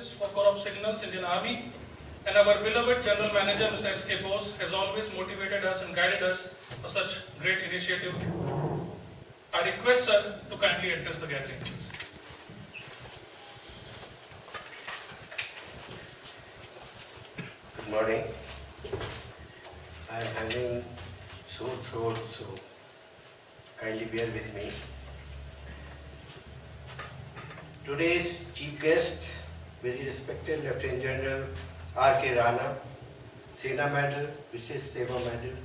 for Corps of Signals, Indian Army, and our beloved General Manager, Mr. S.K. Bose, has always motivated us and guided us for such great initiative. I request, sir, to kindly address the gathering, please. Good morning. I am having sore throat, so kindly bear with me. Today's chief guest, very respected Lieutenant General R.K. Rana, Sena Medal, Vishesh Seva Medal,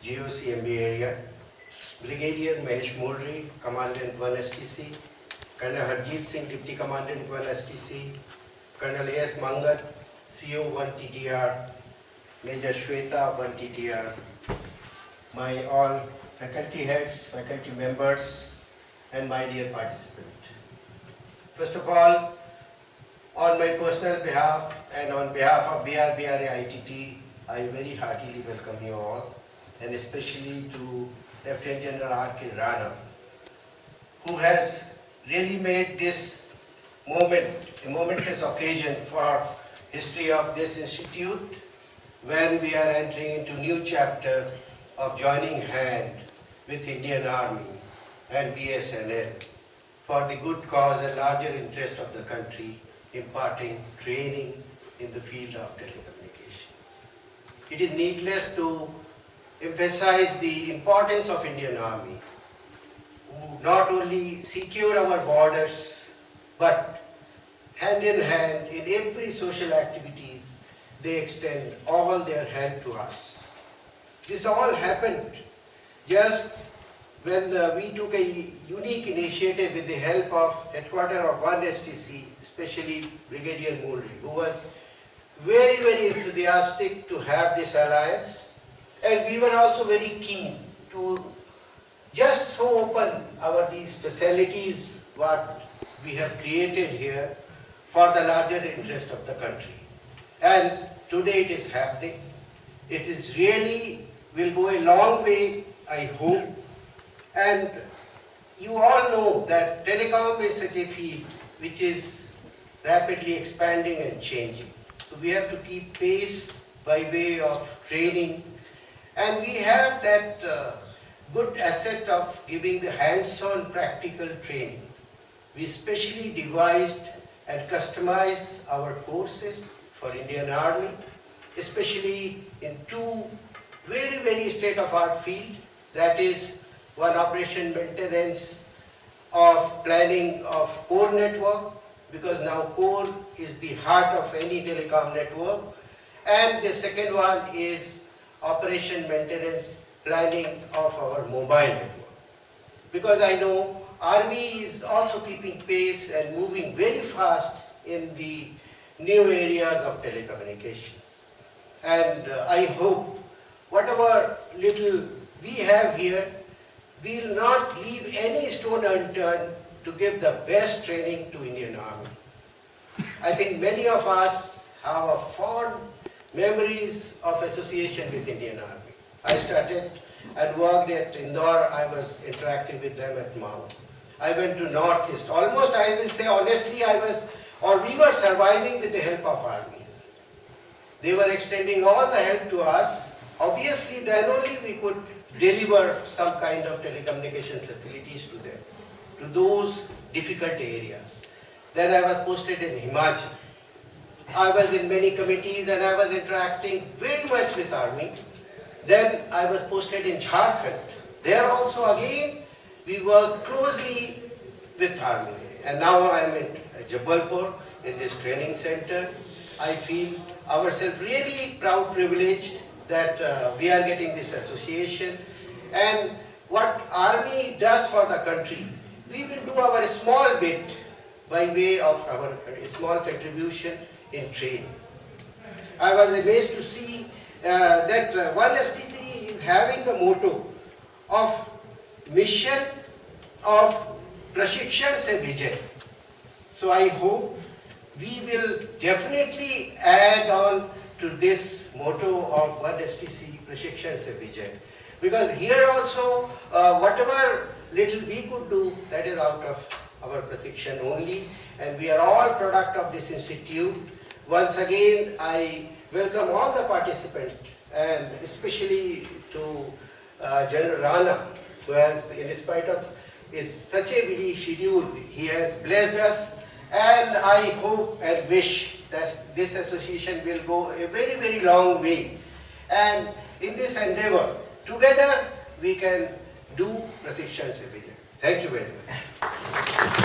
GOC MB area, Brigadier Mahesh Modri, Commandant 1 STC, Colonel Harjeet Singh, Deputy Commandant 1 STC, Colonel A.S. Mangat, CO 1 TTR, Major Shweta 1 TTR, my all faculty heads, faculty members, and my dear participants. First of all, on my personal behalf and on behalf of BRBRA ITT, I very heartily welcome you all, and especially to Lieutenant General R.K. Rana, who has really made this moment a momentous occasion for history of this institute when we are entering into new chapter of joining hand with Indian Army and BSNL for the good cause and larger interest of the country, imparting training in the field of telecommunication. It is needless to emphasize the importance of Indian Army, who not only secure our borders, but hand in hand in every social activities, they extend all their help to us. This all happened just when we took a unique initiative with the help of headquarters of 1 STC, especially Brigadier Modri, who was very, very enthusiastic to have this alliance. And we were also very keen to just throw open these facilities what we have created here for the larger interest of the country. And today it is happening. It is really will go a long way, I hope. And you all know that telecom is such a field which is rapidly expanding and changing. So we have to keep pace by way of training. And we have that good asset of giving the hands-on practical training. We specially devised and customized our courses for Indian Army, especially in two very, very state-of-art field. That is one operation maintenance of planning of core network, because now core is the heart of any telecom network. And the second one is operation maintenance planning of our mobile network. Because I know Army is also keeping pace and moving very fast in the new areas of telecommunications. And I hope whatever little we have here, we will not leave any stone unturned to give the best training to Indian Army. I think many of us have a fond memories of association with Indian Army. I started and worked at Indore. I was interacting with them at Mao. I went to Northeast. Almost, I will say honestly, we were surviving with the help of Army. They were extending all the help to us. Obviously, then only we could deliver some kind of telecommunication facilities to them, to those difficult areas. Then I was posted in Himachal. I was in many committees and I was interacting very much with Army. Then I was posted in Jharkhand. There also again we work closely with Army. And now I am in Jabalpur in this training center. I feel ourselves really proud, privileged that we are getting this association. And what Army does for the country, we will do our small bit by way of our small contribution in training. I was amazed to see that 1 STC is having the motto of mission of Prashikshan se Vijay. So I hope we will definitely add on to this motto of 1 STC Prashikshan se Vijay. Because here also, whatever little we could do, that is out of our Pratikshan only, and we are all product of this institute. Once again, I welcome all the participants, and especially to General Rana, who has, in spite of is such a busy schedule, he has blessed us, and I hope and wish that this association will go a very, very long way. And in this endeavor, together we can do Pratikshan Vijay. Thank you very much.